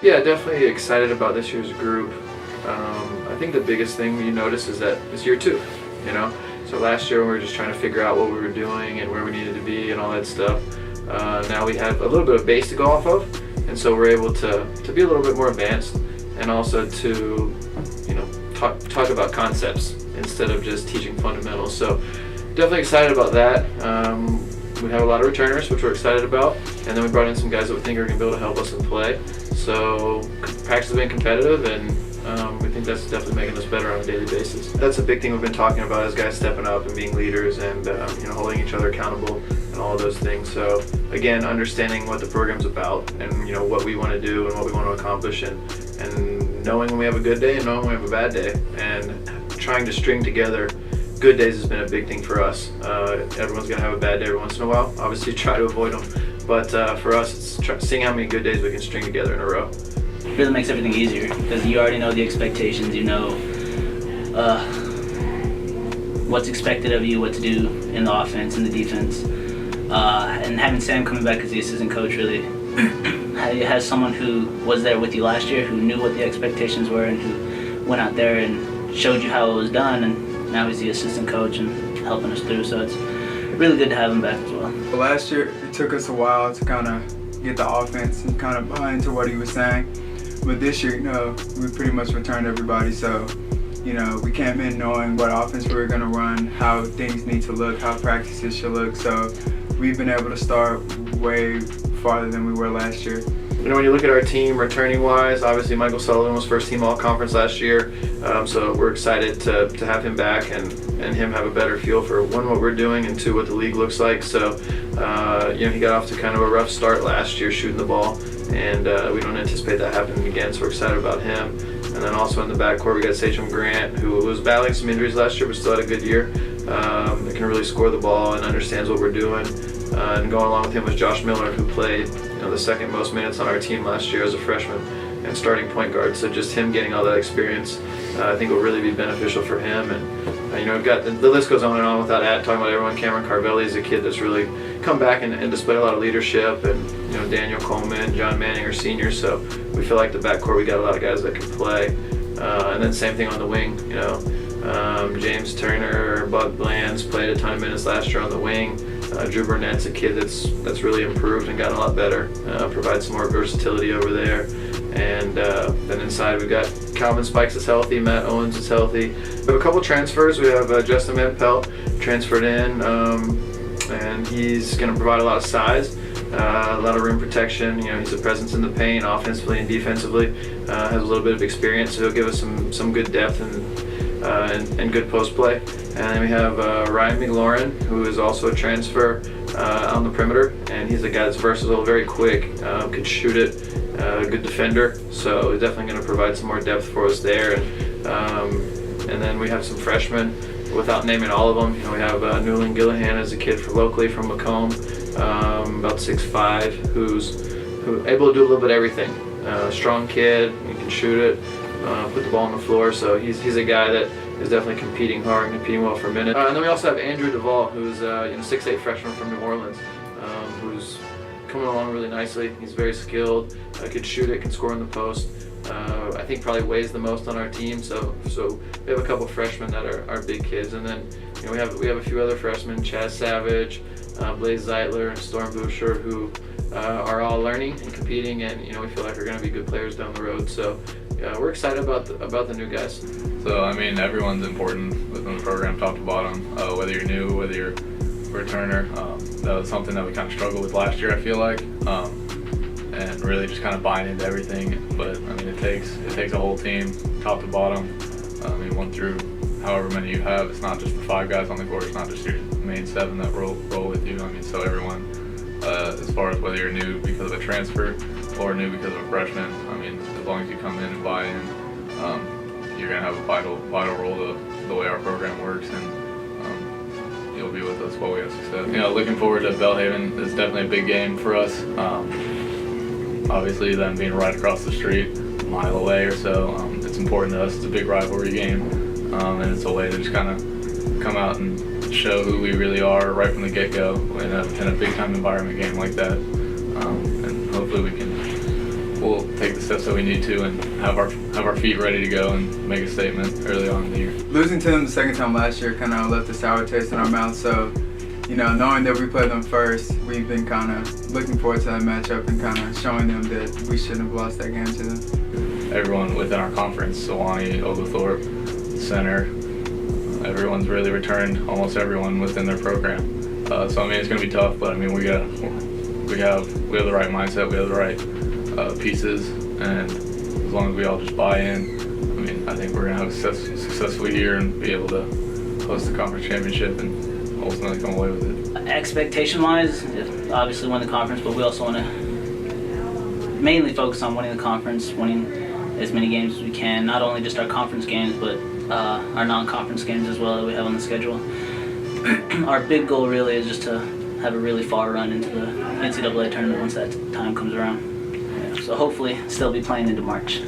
Yeah, definitely excited about this year's group. I think the biggest thing you notice is that it's year 2, you know? So last year we were just trying to figure out what we were doing and where we needed to be and all that stuff. Now we have a little bit of base to go off of, and so we're able to be a little bit more advanced and also to, you know, talk about concepts instead of just teaching fundamentals. So definitely excited about that. We have a lot of returners, which we're excited about, and then we brought in some guys that we think are going to be able to help us in play. So practice has been competitive, and we think that's definitely making us better on a daily basis. That's a big thing we've been talking about, is guys stepping up and being leaders and you know, holding each other accountable and all of those things. So again, understanding what the program's about and, you know, what we want to do and what we want to accomplish, and knowing when we have a good day and knowing when we have a bad day, and trying to string together good days has been a big thing for us. Everyone's going to have a bad day every once in a while. Obviously try to avoid them, but for us it's seeing how many good days we can string together in a row. It really makes everything easier because you already know the expectations, you know what's expected of you, what to do in the offense and the defense. And having Sam coming back as the assistant coach really has someone who was there with you last year, who knew what the expectations were and who went out there and showed you how it was done, and now he's the assistant coach and helping us through, so it's really good to have him back as well. Last year it took us a while to kind of get the offense and kind of buy into what he was saying, but this year, you know, we pretty much returned everybody, so you know, we came in knowing what offense we were going to run, how things need to look, how practices should look, so we've been able to start way farther than we were last year. You know, when you look at our team returning wise, obviously Michael Sullivan was first team all-conference last year, so we're excited to have him back and him have a better feel for, one, what we're doing, and two, what the league looks like. So you know, he got off to kind of a rough start last year shooting the ball, and we don't anticipate that happening again, so we're excited about him. And then also in the backcourt we got Sachem Grant, who was battling some injuries last year but still had a good year. That can really score the ball and understands what we're doing. And going along with him was Josh Miller, who played, you know, the second most minutes on our team last year as a freshman and starting point guard. So just him getting all that experience, I think will really be beneficial for him. And you know, we've got the list goes on and on without talking about everyone. Cameron Carvelli is a kid that's really come back and displayed a lot of leadership, and you know, Daniel Coleman, John Manning are seniors. So we feel like the backcourt we got a lot of guys that can play. And then same thing on the wing. You know, James Turner, Buck Blands played a ton of minutes last year on the wing. Drew Burnett's a kid that's really improved and gotten a lot better. Provides some more versatility over there. And then inside we've got Calvin Spikes is healthy, Matt Owens is healthy. We have a couple transfers. We have Justin Van Pelt transferred in, and he's going to provide a lot of size, a lot of rim protection. You know, he's a presence in the paint, offensively and defensively. Has a little bit of experience, so he'll give us some good depth and good post play. And then we have Ryan McLaurin, who is also a transfer on the perimeter, and he's a guy that's versatile, very quick, could shoot it, good defender. So he's definitely going to provide some more depth for us there. And then we have some freshmen, without naming all of them. You know, we have Newland Gillihan as a kid locally from Macomb, about 6'5", who's able to do a little bit of everything. Strong kid, he can shoot it, put the ball on the floor. So he's a guy that is definitely competing hard and competing well for a minute. And then we also have Andrew Duvall, who's you know, 6'8" freshman from New Orleans, who's coming along really nicely. He's very skilled, could shoot it, can score in the post. I think probably weighs the most on our team. So we have a couple freshmen that are big kids, and then you know, we have a few other freshmen, Chaz Savage, Blaze Zeitler, and Storm Boucher, who are all learning and competing, and you know, we feel like we're going to be good players down the road. So we're excited about the new guys. So I mean, everyone's important within the program, top to bottom. Whether you're new, whether you're a returner, that was something that we kind of struggled with last year, I feel like, and really just kind of buying into everything. But I mean, it takes a whole team, top to bottom. I mean, one through however many you have. It's not just the 5 guys on the court. It's not just your main 7 that roll with you. I mean, so everyone, as far as whether you're new because of a transfer or new because of a freshman, I mean, as long as you come in and buy in, you're going to have a vital role to the way our program works, and you'll be with us while we have success. You know, looking forward to Belhaven is definitely a big game for us. Obviously, them being right across the street, a mile away or so, it's important to us. It's a big rivalry game, and it's a way to just kind of come out and show who we really are right from the get-go in a big-time environment game like that. And hopefully we'll take the steps that we need to and have our feet ready to go and make a statement early on in the year. Losing to them the second time last year kind of left a sour taste in our mouth. So, knowing that we played them first, we've been kind of looking forward to that matchup and kind of showing them that we shouldn't have lost that game to them. Everyone within our conference, Sewanee, Oglethorpe, Center, everyone's really returned, almost everyone within their program. So I mean, it's going to be tough, but I mean, we have the right mindset, we have the right pieces, and as long as we all just buy in, I mean, I think we're going to have a successful year and be able to host the conference championship and ultimately come away with it. Expectation-wise, obviously win the conference, but we also want to mainly focus on winning the conference, winning as many games as we can, not only just our conference games, but our non-conference games as well that we have on the schedule. Our big goal really is just to have a really far run into the NCAA tournament once that time comes around. Yeah, so hopefully still be playing into March.